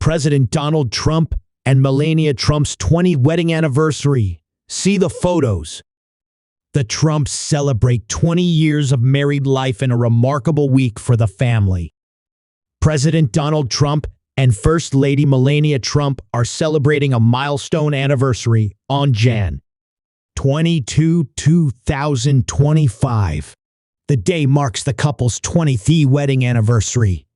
President Donald Trump and Melania Trump's 20th wedding anniversary. See the photos. The Trumps celebrate 20 years of married life in a remarkable week for the family. President Donald Trump and First Lady Melania Trump are celebrating a milestone anniversary on Jan. 22, 2025. The day marks the couple's 20th wedding anniversary.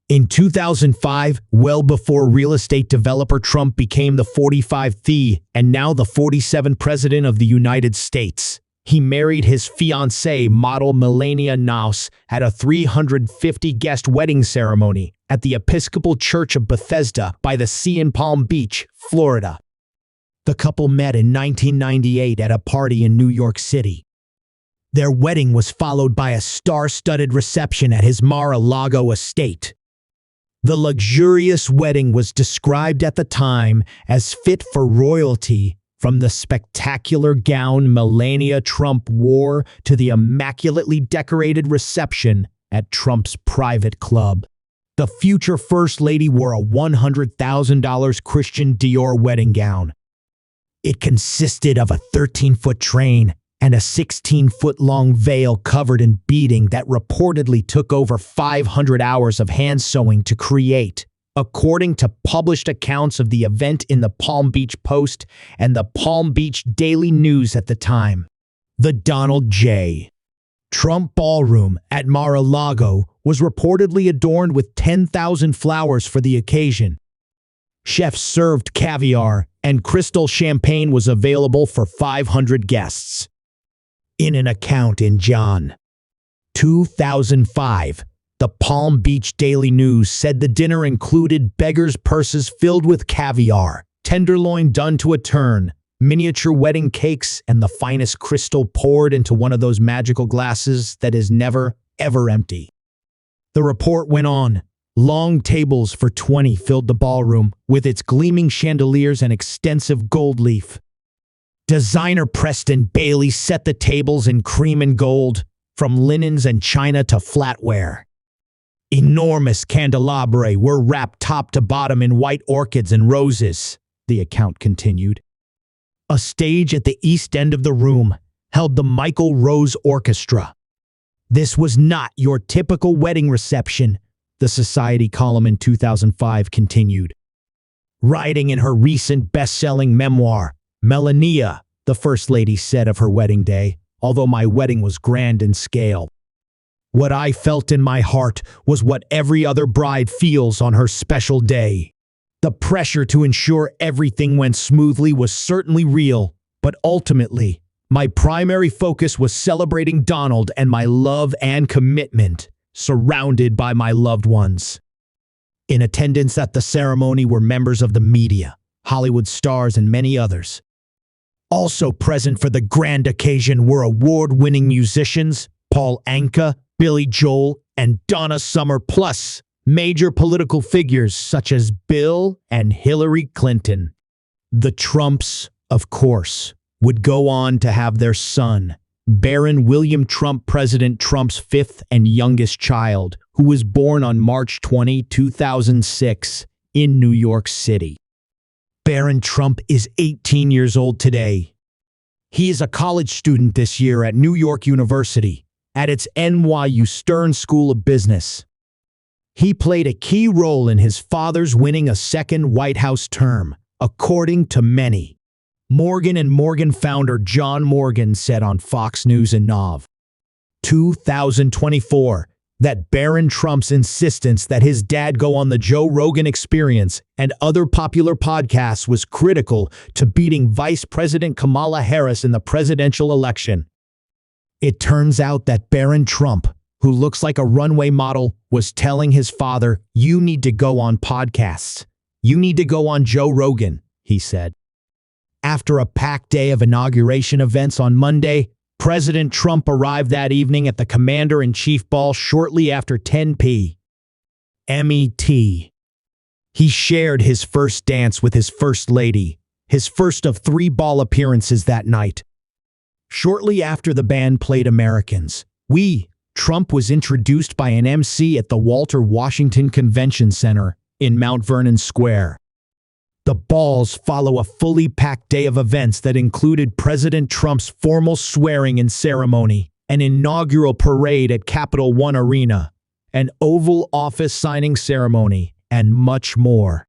In 2005, well before real estate developer Trump became the 45th and now the 47th President of the United States, he married his fiancée, model Melania Knauss, at a 350-guest wedding ceremony at the Episcopal Church of Bethesda-By-the-Sea in Palm Beach, Florida. The couple met in 1998 at a party in New York City. Their wedding was followed by a star-studded reception at his Mar-a-Lago estate. The luxurious wedding was described at the time as fit for royalty, from the spectacular gown Melania Trump wore to the immaculately decorated reception at Trump's private club. The future First Lady wore a $100,000 Christian Dior wedding gown. It consisted of a 13-foot train and a 16-foot-long veil covered in beading that reportedly took over 500 hours of hand sewing to create, according to published accounts of the event in the Palm Beach Post and the Palm Beach Daily News at the time. The Donald J. Trump Ballroom at Mar-a-Lago was reportedly adorned with 10,000 flowers for the occasion. Chefs served caviar, and crystal champagne was available for 500 guests. In an account in Jan. 2005, the Palm Beach Daily News said the dinner included beggars' purses filled with caviar, tenderloin done to a turn, miniature wedding cakes, and the finest crystal poured into one of those magical glasses that is never, ever empty. The report went on. Long tables for 20 filled the ballroom, with its gleaming chandeliers and extensive gold leaf. Designer Preston Bailey set the tables in cream and gold, from linens and china to flatware. Enormous candelabra were wrapped top to bottom in white orchids and roses, the account continued. A stage at the east end of the room held the Michael Rose Orchestra. This was not your typical wedding reception, the Society column in 2005 continued. Writing in her recent best-selling memoir, Melania, the First Lady said of her wedding day, "Although my wedding was grand in scale, what I felt in my heart was what every other bride feels on her special day. The pressure to ensure everything went smoothly was certainly real, but ultimately, my primary focus was celebrating Donald and my love and commitment, surrounded by my loved ones." In attendance at the ceremony were members of the media, Hollywood stars, and many others. Also present for the grand occasion were award-winning musicians Paul Anka, Billy Joel, and Donna Summer, plus major political figures such as Bill and Hillary Clinton. The Trumps, of course, would go on to have their son, Baron William Trump, President Trump's fifth and youngest child, who was born on March 20, 2006, in New York City. Baron Trump is 18 years old today. He is a college student this year at New York University, at its NYU Stern School of Business. He played a key role in his father's winning a second White House term, according to many. Morgan & Morgan founder John Morgan said on Fox News in Nov. 2024 that Baron Trump's insistence that his dad go on the Joe Rogan Experience and other popular podcasts was critical to beating Vice President Kamala Harris in the presidential election. It turns out that Baron Trump, who looks like a runway model, was telling his father, "You need to go on podcasts. You need to go on Joe Rogan," he said. After a packed day of inauguration events on Monday, President Trump arrived that evening at the Commander-in-Chief Ball shortly after 10 p.m. He shared his first dance with his First Lady, his first of 3 ball appearances that night. Shortly after the band played Americans, Trump was introduced by an MC at the Walter Washington Convention Center in Mount Vernon Square. The balls follow a fully packed day of events that included President Trump's formal swearing-in ceremony, an inaugural parade at Capital One Arena, an Oval Office signing ceremony, and much more.